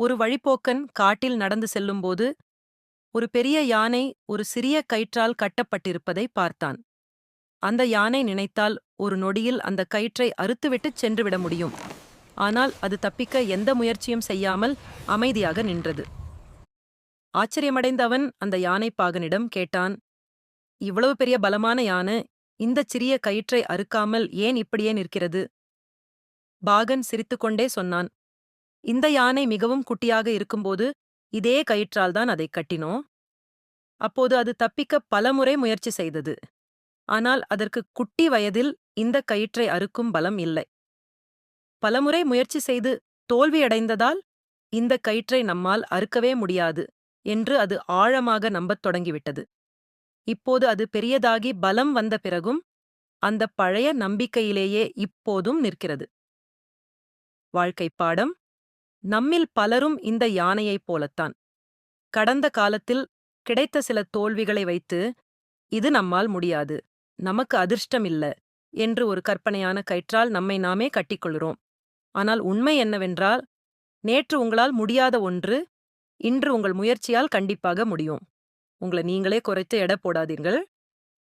ஒரு வழிப்போக்கன் காட்டில் நடந்து செல்லும்போது ஒரு பெரிய யானை ஒரு சிறிய கயிற்றால் கட்டப்பட்டிருப்பதை பார்த்தான். அந்த யானை நினைத்தால் ஒரு நொடியில் அந்த கயிற்றை அறுத்துவிட்டுச் சென்றுவிட முடியும். ஆனால் அது தப்பிக்க எந்த முயற்சியும் செய்யாமல் அமைதியாக நின்றது. ஆச்சரியமடைந்த அவன் அந்த யானைப்பாகனிடம் கேட்டான், இவ்வளவு பெரிய பலமான யானை இந்தச் சிறிய கயிற்றை அறுக்காமல் ஏன் இப்படியே நிற்கிறது? பாகன் சிரித்துக்கொண்டே சொன்னான், இந்த யானை மிகவும் குட்டியாக இருக்கும்போது இதே கயிற்றால்தான் அதைக் கட்டினோம். அப்போது அது தப்பிக்க பலமுறை முயற்சி செய்தது. ஆனால் அதற்கு குட்டி வயதில் இந்த கயிற்றை அறுக்கும் பலம் இல்லை. பலமுறை முயற்சி செய்து தோல்வியடைந்ததால் இந்த கயிற்றை நம்மால் அறுக்கவே முடியாது என்று அது ஆழமாக நம்பத் தொடங்கிவிட்டது. இப்போது அது பெரியதாகி பலம் வந்த பிறகும் அந்த பழைய நம்பிக்கையிலேயே இப்போதும் நிற்கிறது. வாழ்க்கைப் பாடம்: நம்மில் பலரும் இந்த யானையைப் போலத்தான். கடந்த காலத்தில் கிடைத்த சில தோல்விகளை வைத்து, இது நம்மால் முடியாது, நமக்கு அதிர்ஷ்டம் இல்ல என்று ஒரு கற்பனையான கயிற்றால் நம்மை நாமே கட்டிக்கொள்கிறோம். ஆனால் உண்மை என்னவென்றால், நேற்று உங்களால் முடியாத ஒன்று இன்று உங்கள் முயற்சியால் கண்டிப்பாக முடியும். உங்களை நீங்களே குறைத்து எடை போடாதீர்கள்.